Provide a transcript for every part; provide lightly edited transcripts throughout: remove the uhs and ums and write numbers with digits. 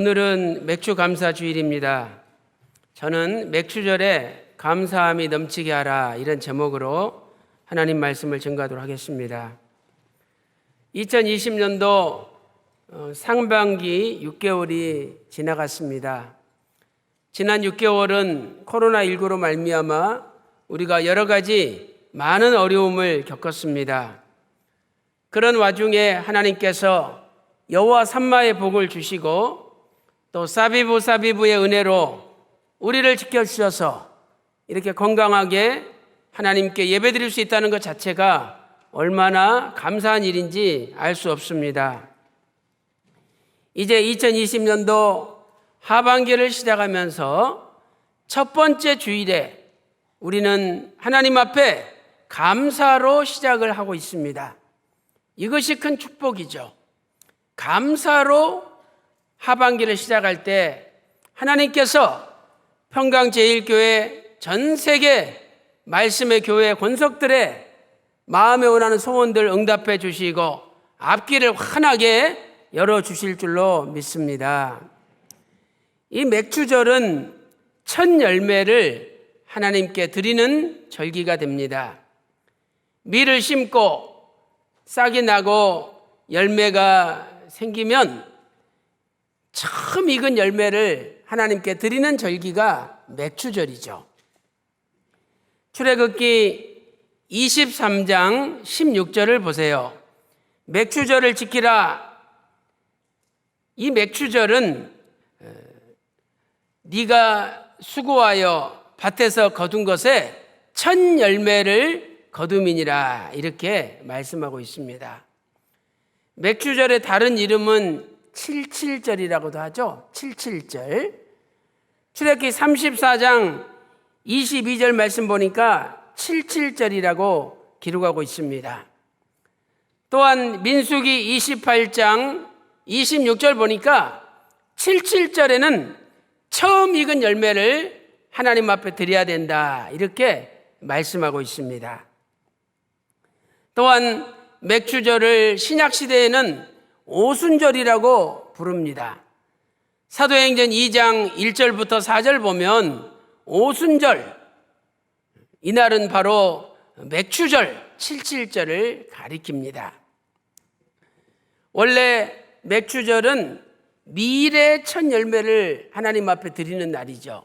오늘은 맥주 감사 주일입니다. 저는 맥주절에 감사함이 넘치게 하라 이런 제목으로 하나님 말씀을 증거하도록 하겠습니다. 2020년도 상반기 6개월이 지나갔습니다. 지난 6개월은 코로나19로 말미암아 우리가 여러 가지 많은 어려움을 겪었습니다. 그런 와중에 하나님께서 여호와 삼마의 복을 주시고 또 사비부의 은혜로 우리를 지켜주셔서 이렇게 건강하게 하나님께 예배드릴 수 있다는 것 자체가 얼마나 감사한 일인지 알 수 없습니다. 이제 2020년도 하반기를 시작하면서 첫 번째 주일에 우리는 하나님 앞에 감사로 시작을 하고 있습니다. 이것이 큰 축복이죠. 감사로 하반기를 시작할 때 하나님께서 평강제일교회 전 세계 말씀의 교회 권속들의 마음에 원하는 소원들 응답해 주시고 앞길을 환하게 열어주실 줄로 믿습니다. 이 맥주절은 첫 열매를 하나님께 드리는 절기가 됩니다. 밀을 심고 싹이 나고 열매가 생기면 처음 익은 열매를 하나님께 드리는 절기가 맥주절이죠. 출애굽기 23장 16절을 보세요. 맥주절을 지키라. 이 맥주절은 네가 수고하여 밭에서 거둔 것에 첫 열매를 거둠이니라 이렇게 말씀하고 있습니다. 맥주절의 다른 이름은 칠칠절이라고도 하죠. 칠칠절. 출애굽기 34장 22절 말씀 보니까 칠칠절이라고 기록하고 있습니다. 또한 민수기 28장 26절 보니까 칠칠절에는 처음 익은 열매를 하나님 앞에 드려야 된다 이렇게 말씀하고 있습니다. 또한 맥주절을 신약시대에는 오순절이라고 부릅니다. 사도행전 2장 1절부터 4절 보면 오순절, 이날은 바로 맥주절, 칠칠절을 가리킵니다. 원래 맥주절은 밀의 첫 열매를 하나님 앞에 드리는 날이죠.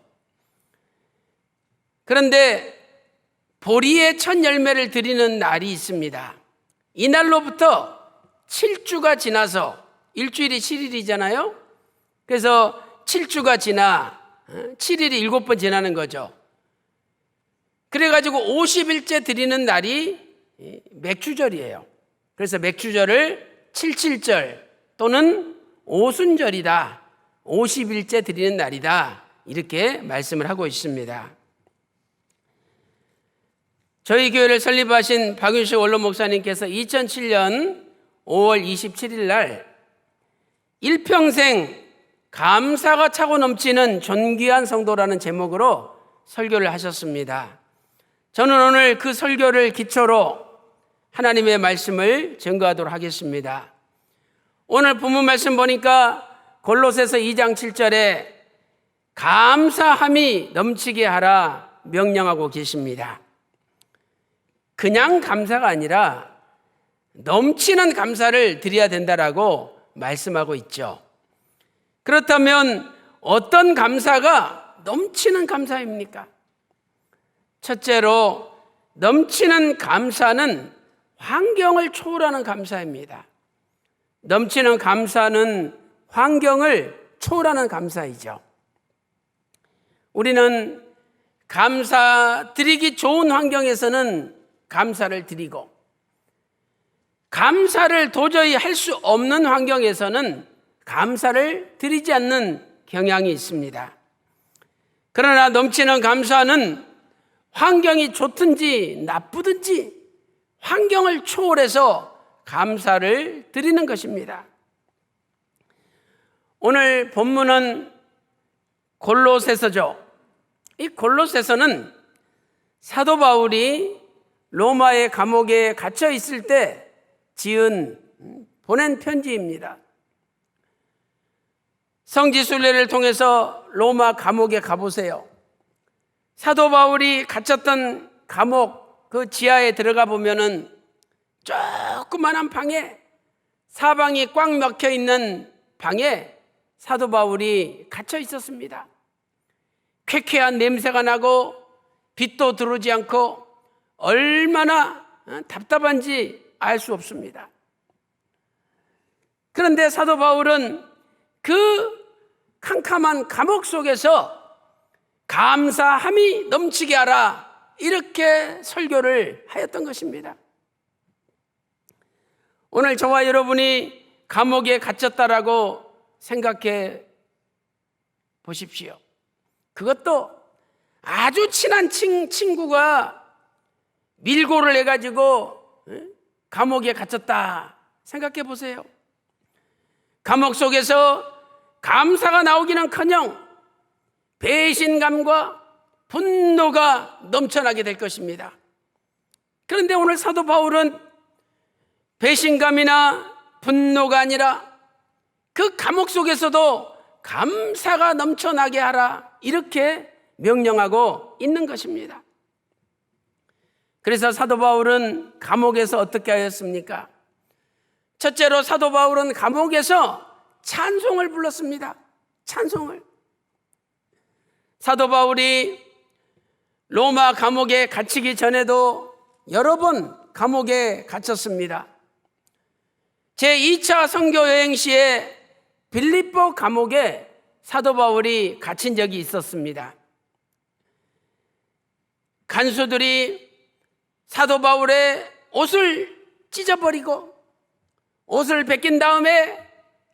그런데 보리의 첫 열매를 드리는 날이 있습니다. 이날로부터 7주가 지나서 일주일이 7일이잖아요. 그래서 7주가 지나 7일이 7번 지나는 거죠. 그래가지고 50일째 드리는 날이 맥주절이에요. 그래서 맥주절을 칠칠절 또는 오순절이다, 50일째 드리는 날이다 이렇게 말씀을 하고 있습니다. 저희 교회를 설립하신 박윤식 원로 목사님께서 2007년 5월 27일 날 일평생 감사가 차고 넘치는 존귀한 성도라는 제목으로 설교를 하셨습니다. 저는 오늘 그 설교를 기초로 하나님의 말씀을 증거하도록 하겠습니다. 오늘 본문 말씀 보니까 골로새서 2장 7절에 감사함이 넘치게 하라 명령하고 계십니다. 그냥 감사가 아니라 넘치는 감사를 드려야 된다라고 말씀하고 있죠. 그렇다면 어떤 감사가 넘치는 감사입니까? 첫째로 넘치는 감사는 환경을 초월하는 감사입니다. 넘치는 감사는 환경을 초월하는 감사이죠. 우리는 감사 드리기 좋은 환경에서는 감사를 드리고 감사를 도저히 할 수 없는 환경에서는 감사를 드리지 않는 경향이 있습니다. 그러나 넘치는 감사는 환경이 좋든지 나쁘든지 환경을 초월해서 감사를 드리는 것입니다. 오늘 본문은 골로새서죠. 이 골로새서는 사도 바울이 로마의 감옥에 갇혀 있을 때 지은 보낸 편지입니다. 성지순례를 통해서 로마 감옥에 가보세요. 사도 바울이 갇혔던 감옥 그 지하에 들어가 보면은 조그만한 방에, 사방이 꽉 막혀 있는 방에 사도 바울이 갇혀 있었습니다. 쾌쾌한 냄새가 나고 빛도 들어오지 않고 얼마나 답답한지 알 수 없습니다. 그런데 사도 바울은 그 캄캄한 감옥 속에서 감사함이 넘치게 하라, 이렇게 설교를 하였던 것입니다. 오늘 저와 여러분이 감옥에 갇혔다라고 생각해 보십시오. 그것도 아주 친한 친구가 밀고를 해가지고 감옥에 갇혔다 생각해 보세요. 감옥 속에서 감사가 나오기는커녕 배신감과 분노가 넘쳐나게 될 것입니다. 그런데 오늘 사도 바울은 배신감이나 분노가 아니라 그 감옥 속에서도 감사가 넘쳐나게 하라, 이렇게 명령하고 있는 것입니다. 그래서 사도 바울은 감옥에서 어떻게 하였습니까? 첫째로 사도 바울은 감옥에서 찬송을 불렀습니다. 찬송을. 사도 바울이 로마 감옥에 갇히기 전에도 여러 번 감옥에 갇혔습니다. 제2차 선교 여행 시에 빌립보 감옥에 사도 바울이 갇힌 적이 있었습니다. 간수들이 사도 바울의 옷을 찢어버리고 옷을 벗긴 다음에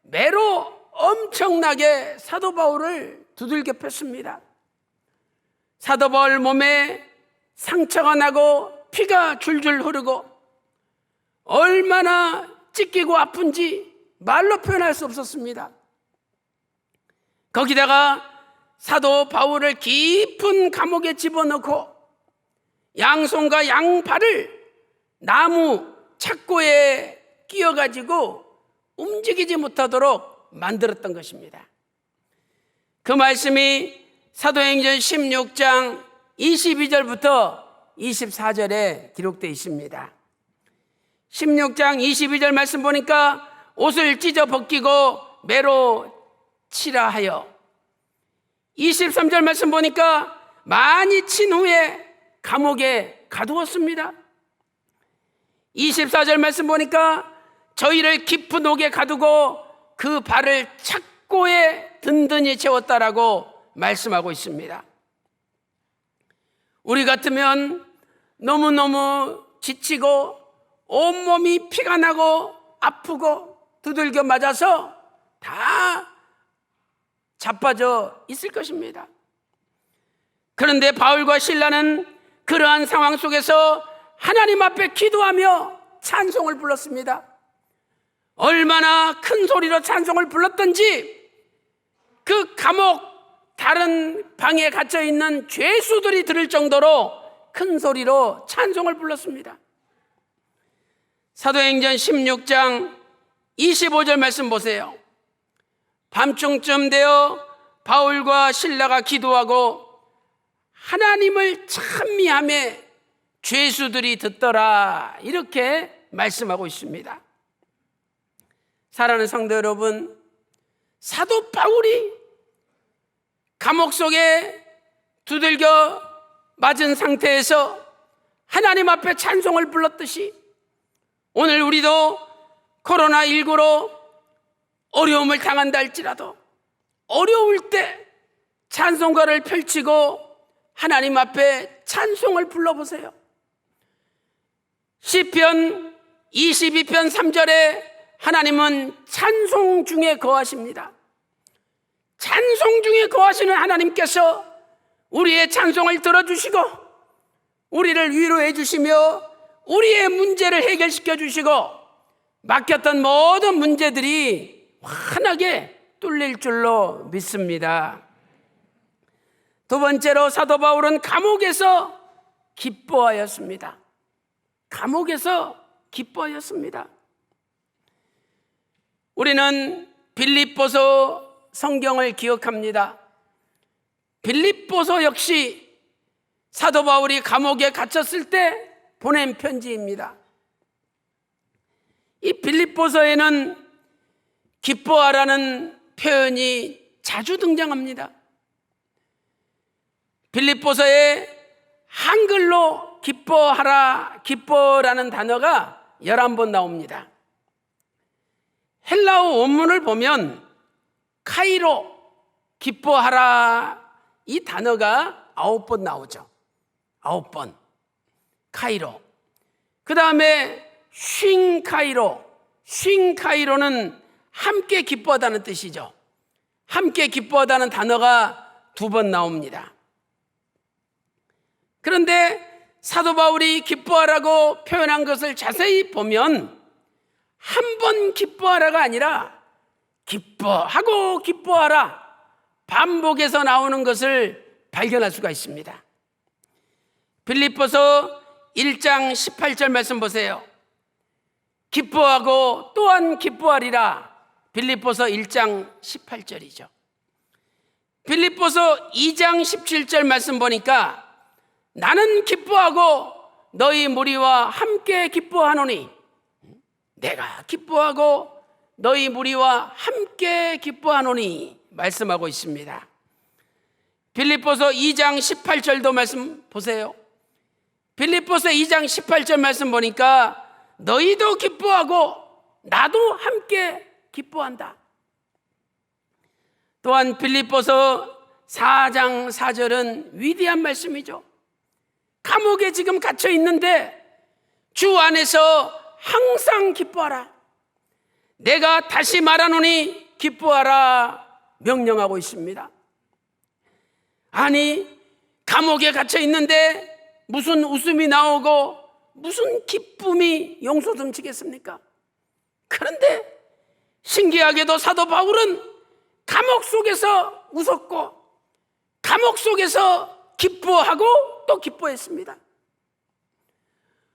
매로 엄청나게 사도 바울을 두들겨 팼습니다. 사도 바울 몸에 상처가 나고 피가 줄줄 흐르고 얼마나 찢기고 아픈지 말로 표현할 수 없었습니다. 거기다가 사도 바울을 깊은 감옥에 집어넣고 양손과 양발을 나무 착고에 끼워가지고 움직이지 못하도록 만들었던 것입니다. 그 말씀이 사도행전 16장 22절부터 24절에 기록되어 있습니다. 16장 22절 말씀 보니까 옷을 찢어 벗기고 매로 치라 하여, 23절 말씀 보니까 많이 친 후에 감옥에 가두었습니다. 24절 말씀 보니까 저희를 깊은 옥에 가두고 그 발을 착고에 든든히 채웠다라고 말씀하고 있습니다. 우리 같으면 너무너무 지치고 온몸이 피가 나고 아프고 두들겨 맞아서 다 자빠져 있을 것입니다. 그런데 바울과 실라는 그러한 상황 속에서 하나님 앞에 기도하며 찬송을 불렀습니다. 얼마나 큰 소리로 찬송을 불렀던지 그 감옥 다른 방에 갇혀 있는 죄수들이 들을 정도로 큰 소리로 찬송을 불렀습니다. 사도행전 16장 25절 말씀 보세요. 밤중쯤 되어 바울과 실라가 기도하고 하나님을 찬미하며 죄수들이 듣더라, 이렇게 말씀하고 있습니다. 사랑하는 성도 여러분, 사도 바울이 감옥 속에 두들겨 맞은 상태에서 하나님 앞에 찬송을 불렀듯이 오늘 우리도 코로나19로 어려움을 당한다 할지라도 어려울 때 찬송가를 펼치고 하나님 앞에 찬송을 불러보세요. 시편 22편 3절에 하나님은 찬송 중에 거하십니다. 찬송 중에 거하시는 하나님께서 우리의 찬송을 들어주시고 우리를 위로해 주시며 우리의 문제를 해결시켜 주시고 막혔던 모든 문제들이 환하게 뚫릴 줄로 믿습니다. 두 번째로 사도 바울은 감옥에서 기뻐하였습니다. 감옥에서 기뻐하였습니다. 우리는 빌립보서 성경을 기억합니다. 빌립보서 역시 사도 바울이 감옥에 갇혔을 때 보낸 편지입니다. 이 빌립보서에는 기뻐하라는 표현이 자주 등장합니다. 빌립보서에 한글로 기뻐하라, 기뻐라는 단어가 11번 나옵니다. 헬라어 원문을 보면 카이로, 기뻐하라, 이 단어가 9번 나오죠. 9번. 카이로. 그 다음에 쉰카이로는 함께 기뻐하다는 뜻이죠. 함께 기뻐하다는 단어가 2번 나옵니다. 그런데 사도 바울이 기뻐하라고 표현한 것을 자세히 보면 한 번 기뻐하라가 아니라 기뻐하고 기뻐하라 반복해서 나오는 것을 발견할 수가 있습니다. 빌립보서 1장 18절 말씀 보세요. 기뻐하고 또한 기뻐하리라. 빌립보서 1장 18절이죠. 빌립보서 2장 17절 말씀 보니까 나는 기뻐하고 너희 무리와 함께 기뻐하노니, 내가 기뻐하고 너희 무리와 함께 기뻐하노니 말씀하고 있습니다. 빌립보서 2장 18절도 말씀 보세요. 빌립보서 2장 18절 말씀 보니까 너희도 기뻐하고 나도 함께 기뻐한다. 또한 빌립보서 4장 4절은 위대한 말씀이죠. 감옥에 지금 갇혀 있는데 주 안에서 항상 기뻐하라. 내가 다시 말하노니 기뻐하라 명령하고 있습니다. 아니, 감옥에 갇혀 있는데 무슨 웃음이 나오고 무슨 기쁨이 용솟음치겠습니까? 그런데 신기하게도 사도 바울은 감옥 속에서 웃었고 감옥 속에서 기뻐하고 또 기뻐했습니다.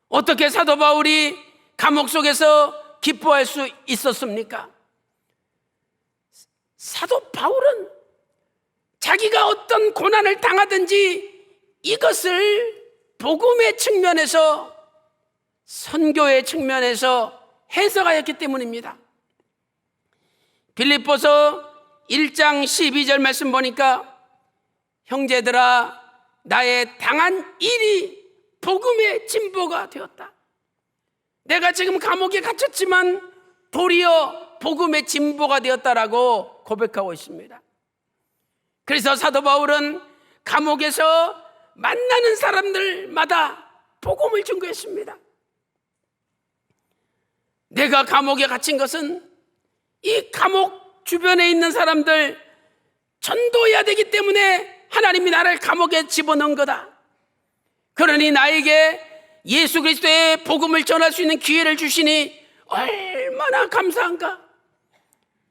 어떻게 사도 바울이 감옥 속에서 기뻐할 수 있었습니까? 사도 바울은 자기가 어떤 고난을 당하든지 이것을 복음의 측면에서, 선교의 측면에서 해석하였기 때문입니다. 빌립보서 1장 12절 말씀 보니까 형제들아, 나의 당한 일이 복음의 진보가 되었다. 내가 지금 감옥에 갇혔지만 도리어 복음의 진보가 되었다라고 고백하고 있습니다. 그래서 사도 바울은 감옥에서 만나는 사람들마다 복음을 증거했습니다. 내가 감옥에 갇힌 것은 이 감옥 주변에 있는 사람들 전도해야 되기 때문에 하나님이 나를 감옥에 집어넣은 거다. 그러니 나에게 예수 그리스도의 복음을 전할 수 있는 기회를 주시니 얼마나 감사한가.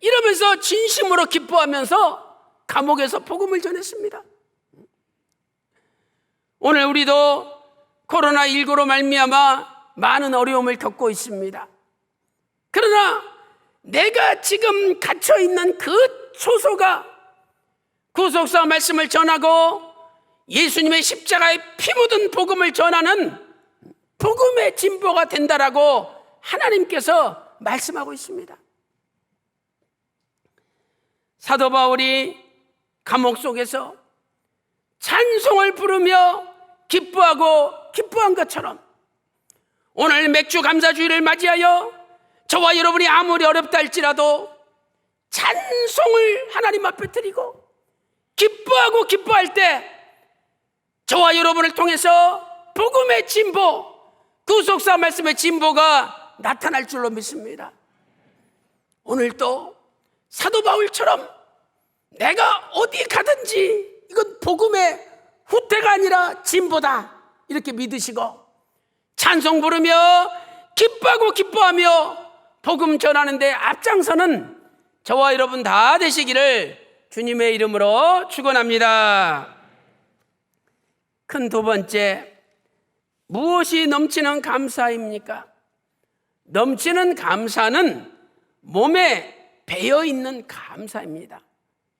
이러면서 진심으로 기뻐하면서 감옥에서 복음을 전했습니다. 오늘 우리도 코로나19로 말미암아 많은 어려움을 겪고 있습니다. 그러나 내가 지금 갇혀있는 그 초소가 구속사 말씀을 전하고 예수님의 십자가에 피 묻은 복음을 전하는 복음의 진보가 된다라고 하나님께서 말씀하고 있습니다. 사도 바울이 감옥 속에서 찬송을 부르며 기뻐하고 기뻐한 것처럼 오늘 맥주 감사주의를 맞이하여 저와 여러분이 아무리 어렵다 할지라도 찬송을 하나님 앞에 드리고 기뻐하고 기뻐할 때 저와 여러분을 통해서 복음의 진보, 구속사 말씀의 진보가 나타날 줄로 믿습니다. 오늘도 사도 바울처럼 내가 어디 가든지 이건 복음의 후퇴가 아니라 진보다 이렇게 믿으시고 찬송 부르며 기뻐하고 기뻐하며 복음 전하는데 앞장서는 저와 여러분 다 되시기를 주님의 이름으로 축원합니다. 큰 두 번째, 무엇이 넘치는 감사입니까? 넘치는 감사는 몸에 배어있는 감사입니다.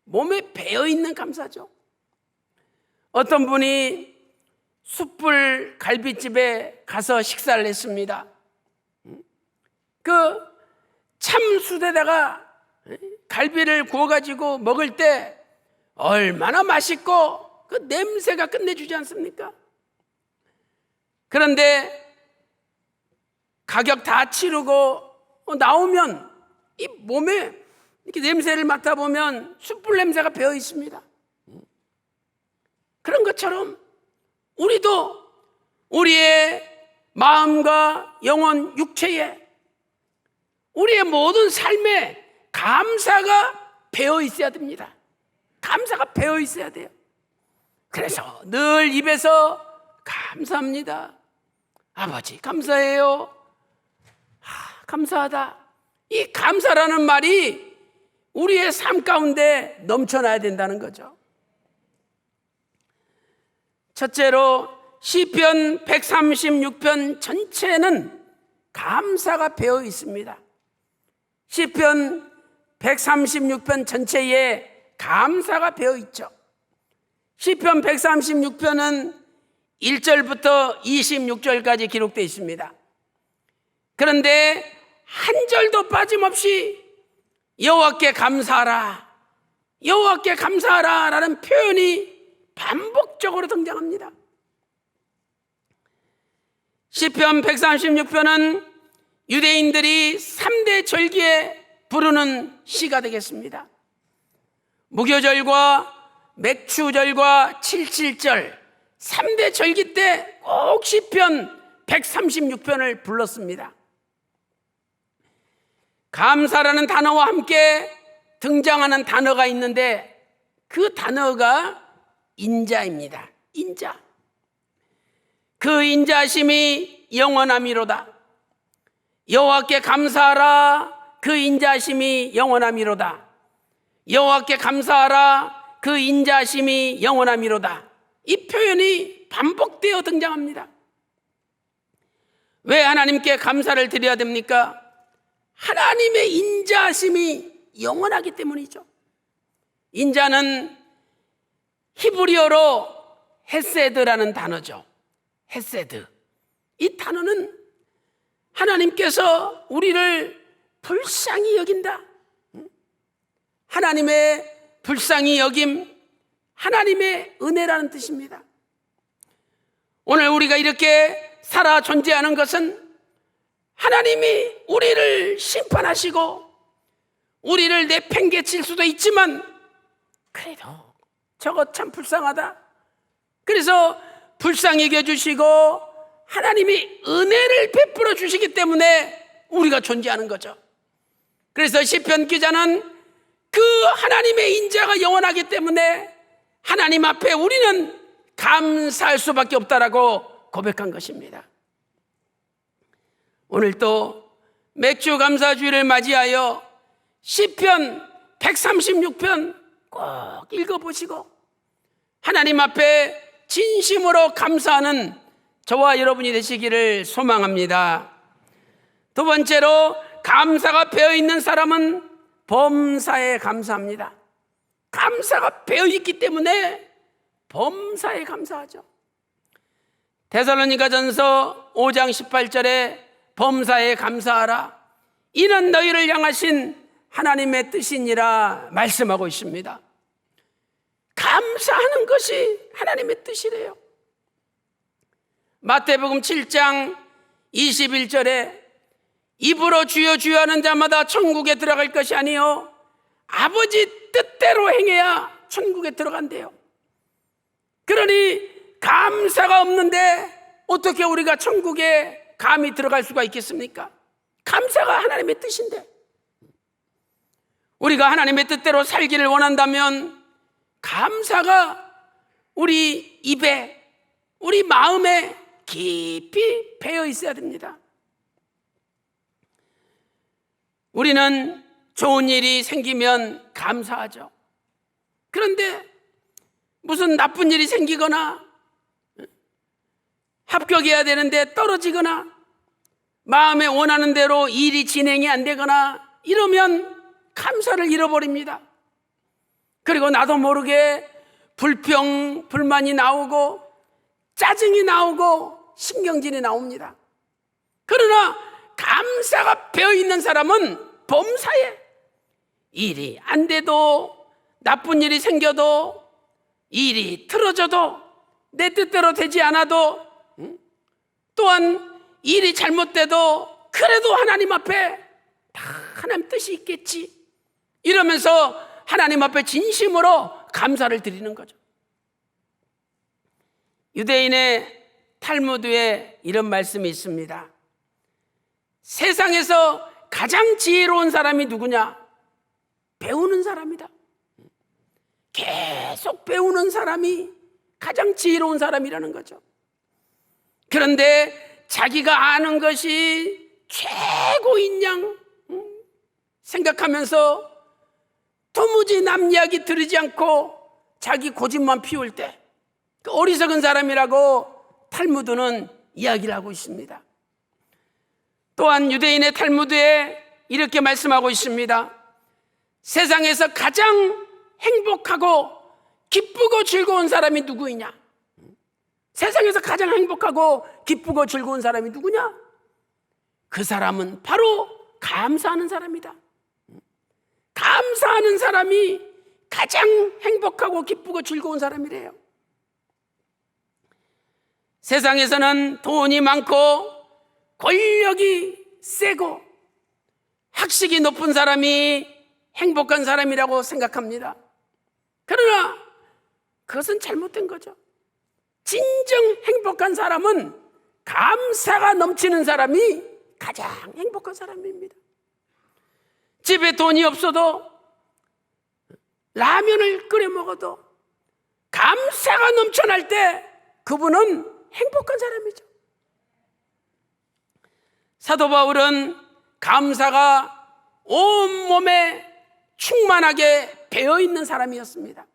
몸에 배어있는 감사죠. 어떤 분이 숯불 갈비집에 가서 식사를 했습니다. 그 참숯에다가 갈비를 구워가지고 먹을 때 얼마나 맛있고 그 냄새가 끝내주지 않습니까? 그런데 가격 다 치르고 나오면 이 몸에 이렇게 냄새를 맡아보면 숯불 냄새가 배어 있습니다. 그런 것처럼 우리도 우리의 마음과 영혼, 육체에 우리의 모든 삶에 감사가 배어 있어야 됩니다. 감사가 배어 있어야 돼요. 그래서 늘 입에서 감사합니다. 아버지 감사해요. 감사하다. 이 감사라는 말이 우리의 삶 가운데 넘쳐나야 된다는 거죠. 첫째로 시편 136편 전체는 감사가 배어 있습니다. 시편 136편 전체에 감사가 배어 있죠. 시편 136편은 1절부터 26절까지 기록되어 있습니다. 그런데 한 절도 빠짐없이 여호와께 감사하라, 여호와께 감사하라 라는 표현이 반복적으로 등장합니다. 시편 136편은 유대인들이 3대 절기에 부르는 시가 되겠습니다. 무교절과 맥추절과 칠칠절 3대 절기 때 꼭 시편 136편을 불렀습니다. 감사라는 단어와 함께 등장하는 단어가 있는데 그 단어가 인자입니다. 인자. 그 인자심이 영원함이로다. 여호와께 감사하라. 그 인자심이 영원함이로다. 여호와께 감사하라. 그 인자심이 영원함이로다. 이 표현이 반복되어 등장합니다. 왜 하나님께 감사를 드려야 됩니까? 하나님의 인자심이 영원하기 때문이죠. 인자는 히브리어로 헤세드라는 단어죠. 헤세드. 이 단어는 하나님께서 우리를 불쌍히 여긴다. 하나님의 불쌍히 여김, 하나님의 은혜라는 뜻입니다. 오늘 우리가 이렇게 살아 존재하는 것은 하나님이 우리를 심판하시고 우리를 내팽개칠 수도 있지만 그래도 저거 참 불쌍하다. 그래서 불쌍히 여겨주시고 하나님이 은혜를 베풀어 주시기 때문에 우리가 존재하는 거죠. 그래서 시편 기자는 그 하나님의 인자가 영원하기 때문에 하나님 앞에 우리는 감사할 수밖에 없다라고 고백한 것입니다. 오늘 또 맥주 감사주일을 맞이하여 시편 136편 꼭 읽어보시고 하나님 앞에 진심으로 감사하는 저와 여러분이 되시기를 소망합니다. 두 번째로 감사가 배어있는 사람은 범사에 감사합니다. 감사가 배어있기 때문에 범사에 감사하죠. 데살로니가전서 5장 18절에 범사에 감사하라. 이는 너희를 향하신 하나님의 뜻이니라 말씀하고 있습니다. 감사하는 것이 하나님의 뜻이래요. 마태복음 7장 21절에 입으로 주여 주여 하는 자마다 천국에 들어갈 것이 아니요 아버지 뜻대로 행해야 천국에 들어간대요. 그러니 감사가 없는데 어떻게 우리가 천국에 감히 들어갈 수가 있겠습니까? 감사가 하나님의 뜻인데 우리가 하나님의 뜻대로 살기를 원한다면 감사가 우리 입에 우리 마음에 깊이 배어 있어야 됩니다. 우리는 좋은 일이 생기면 감사하죠. 그런데 무슨 나쁜 일이 생기거나 합격해야 되는데 떨어지거나 마음에 원하는 대로 일이 진행이 안 되거나 이러면 감사를 잃어버립니다. 그리고 나도 모르게 불평, 불만이 나오고 짜증이 나오고 신경질이 나옵니다. 그러나 감사가 배어있는 사람은 범사에 일이 안 돼도, 나쁜 일이 생겨도, 일이 틀어져도, 내 뜻대로 되지 않아도, 또한 일이 잘못돼도 그래도 하나님 앞에 다 하나님 뜻이 있겠지, 이러면서 하나님 앞에 진심으로 감사를 드리는 거죠. 유대인의 탈무드에 이런 말씀이 있습니다. 세상에서 가장 지혜로운 사람이 누구냐? 배우는 사람이다. 계속 배우는 사람이 가장 지혜로운 사람이라는 거죠. 그런데 자기가 아는 것이 최고인 양 생각하면서 도무지 남 이야기 들으지 않고 자기 고집만 피울 때 그 어리석은 사람이라고 탈무드는 이야기를 하고 있습니다. 또한 유대인의 탈무드에 이렇게 말씀하고 있습니다. 세상에서 가장 행복하고 기쁘고 즐거운 사람이 누구이냐? 세상에서 가장 행복하고 기쁘고 즐거운 사람이 누구냐? 그 사람은 바로 감사하는 사람이다. 감사하는 사람이 가장 행복하고 기쁘고 즐거운 사람이래요. 세상에서는 돈이 많고 권력이 세고 학식이 높은 사람이 행복한 사람이라고 생각합니다. 그러나 그것은 잘못된 거죠. 진정 행복한 사람은 감사가 넘치는 사람이 가장 행복한 사람입니다. 집에 돈이 없어도 라면을 끓여 먹어도 감사가 넘쳐날 때 그분은 행복한 사람이죠. 사도 바울은 감사가 온몸에 충만하게 배어있는 사람이었습니다.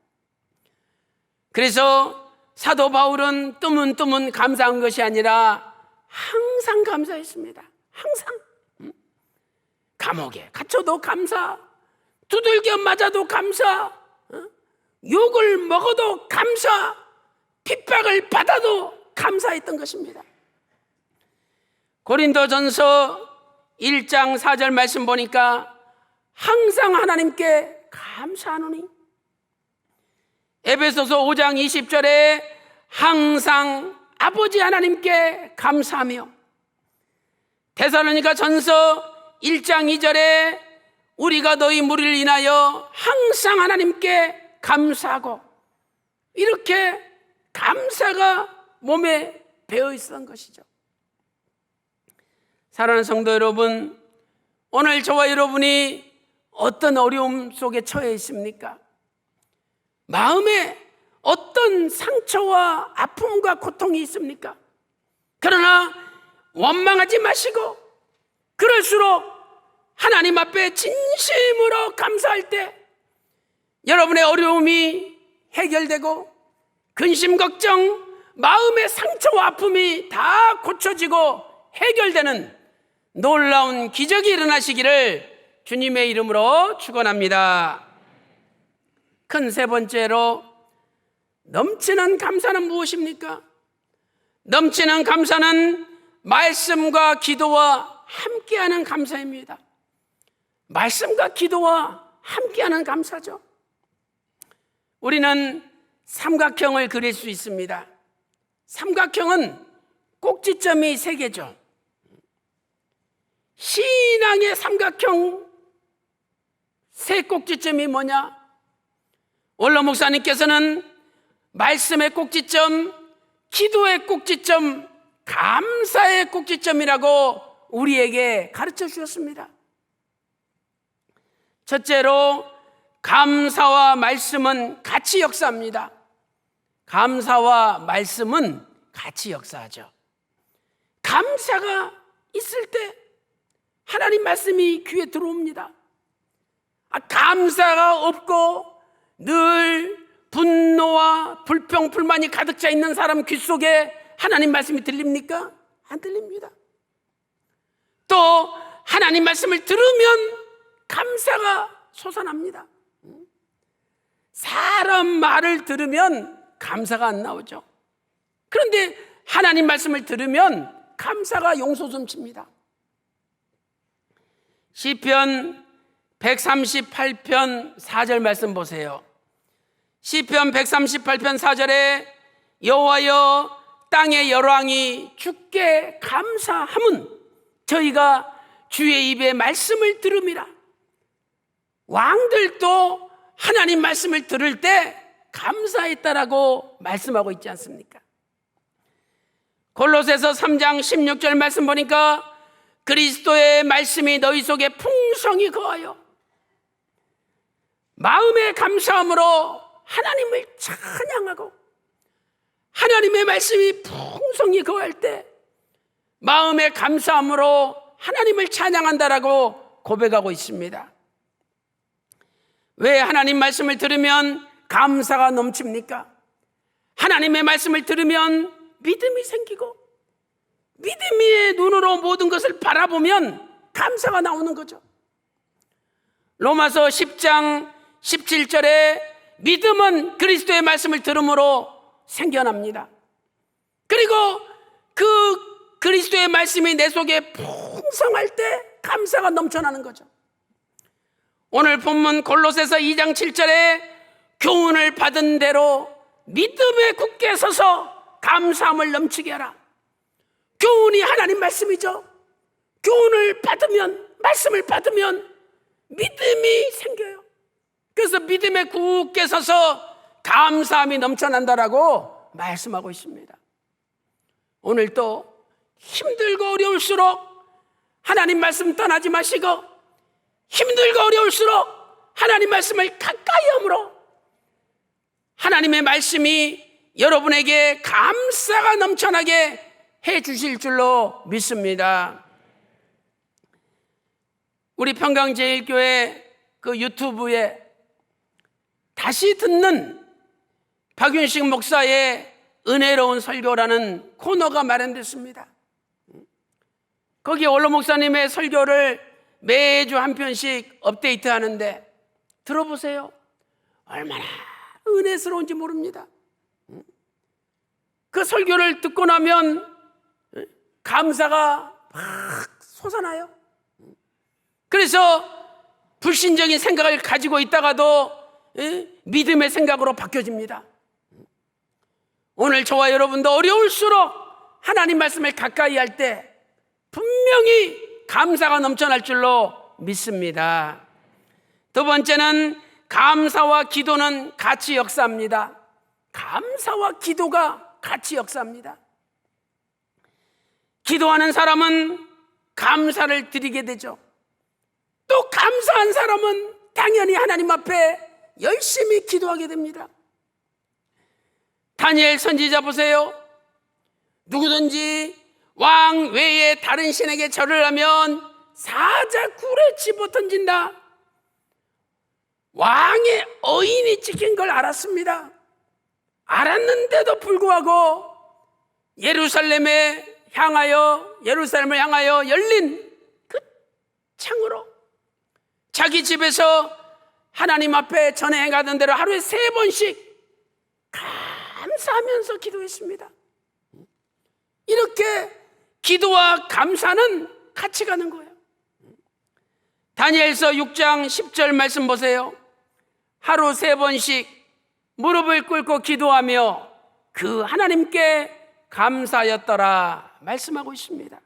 그래서 사도 바울은 뜨문뜨문 감사한 것이 아니라 항상 감사했습니다. 항상. 감옥에 갇혀도 감사, 두들겨 맞아도 감사, 욕을 먹어도 감사, 핍박을 받아도 감사했던 것입니다. 고린도전서 1장 4절 말씀 보니까 항상 하나님께 감사하노니, 에베소서 5장 20절에 항상 아버지 하나님께 감사하며, 데살로니가 전서 1장 2절에 우리가 너희 무리를 인하여 항상 하나님께 감사하고, 이렇게 감사가 몸에 배어 있었던 것이죠. 사랑하는 성도 여러분, 오늘 저와 여러분이 어떤 어려움 속에 처해 있습니까? 마음에 어떤 상처와 아픔과 고통이 있습니까? 그러나 원망하지 마시고, 그럴수록 하나님 앞에 진심으로 감사할 때 여러분의 어려움이 해결되고 근심 걱정, 마음의 상처와 아픔이 다 고쳐지고 해결되는 놀라운 기적이 일어나시기를 주님의 이름으로 축원합니다. 큰 세 번째로, 넘치는 감사는 무엇입니까? 넘치는 감사는 말씀과 기도와 함께하는 감사입니다. 말씀과 기도와 함께하는 감사죠. 우리는 삼각형을 그릴 수 있습니다. 삼각형은 꼭지점이 3개죠. 신앙의 삼각형 3꼭지점이 뭐냐? 원로 목사님께서는 말씀의 꼭지점, 기도의 꼭지점, 감사의 꼭지점이라고 우리에게 가르쳐 주셨습니다. 첫째로, 감사와 말씀은 같이 역사합니다. 감사와 말씀은 같이 역사하죠. 감사가 있을 때 하나님 말씀이 귀에 들어옵니다. 감사가 없고 늘 분노와 불평, 불만이 가득 차 있는 사람 귀 속에 하나님 말씀이 들립니까? 안 들립니다. 또 하나님 말씀을 들으면 감사가 솟아납니다. 사람 말을 들으면 감사가 안 나오죠. 그런데 하나님 말씀을 들으면 감사가 용솟음칩니다. 시편 138편 4절 말씀 보세요. 시편 138편 4절에 여호와여 땅의 열왕이 주께 감사함은 저희가 주의 입에 말씀을 들음이라. 왕들도 하나님 말씀을 들을 때 감사했다라고 말씀하고 있지 않습니까? 골로새서 3장 16절 말씀 보니까 그리스도의 말씀이 너희 속에 풍성히 거하여 마음의 감사함으로 하나님을 찬양하고, 하나님의 말씀이 풍성히 거할 때 마음의 감사함으로 하나님을 찬양한다라고 고백하고 있습니다. 왜 하나님 말씀을 들으면 감사가 넘칩니까? 하나님의 말씀을 들으면 믿음이 생기고, 믿음의 눈으로 모든 것을 바라보면 감사가 나오는 거죠. 로마서 10장 17절에 믿음은 그리스도의 말씀을 들음으로 생겨납니다. 그리고 그 그리스도의 말씀이 내 속에 풍성할 때 감사가 넘쳐나는 거죠. 오늘 본문 골로새서 2장 7절에 교훈을 받은 대로 믿음에 굳게 서서 감사함을 넘치게 하라. 교훈이 하나님 말씀이죠. 교훈을 받으면, 말씀을 받으면 믿음이 생겨요. 그래서 믿음에 굳게 서서 감사함이 넘쳐난다라고 말씀하고 있습니다. 오늘 또 힘들고 어려울수록 하나님 말씀 떠나지 마시고, 힘들고 어려울수록 하나님 말씀을 가까이 함으로 하나님의 말씀이 여러분에게 감사가 넘쳐나게 해 주실 줄로 믿습니다. 우리 평강제일교회 그 유튜브에 다시 듣는 박윤식 목사의 은혜로운 설교라는 코너가 마련됐습니다. 거기 원로 목사님의 설교를 매주 한 편씩 업데이트 하는데 들어보세요. 얼마나 은혜스러운지 모릅니다. 그 설교를 듣고 나면 감사가 막 솟아나요. 그래서 불신적인 생각을 가지고 있다가도 믿음의 생각으로 바뀌어집니다. 오늘 저와 여러분도 어려울수록 하나님 말씀을 가까이 할 때 분명히 감사가 넘쳐날 줄로 믿습니다. 두 번째는 감사와 기도는 같이 역사합니다. 감사와 기도가 같이 역사합니다. 기도하는 사람은 감사를 드리게 되죠. 또 감사한 사람은 당연히 하나님 앞에 열심히 기도하게 됩니다. 다니엘 선지자 보세요. 누구든지 왕 외에 다른 신에게 절을 하면 사자 굴에 집어 던진다. 왕의 어인이 지킨 걸 알았습니다. 알았는데도 불구하고 예루살렘을 향하여 열린 그 창으로 자기 집에서 하나님 앞에 전에 가던 대로 하루에 3번씩 감사하면서 기도했습니다. 이렇게 기도와 감사는 같이 가는 거예요. 다니엘서 6장 10절 말씀 보세요. 하루 3번씩 무릎을 꿇고 기도하며 그 하나님께 감사하였더라 말씀하고 있습니다.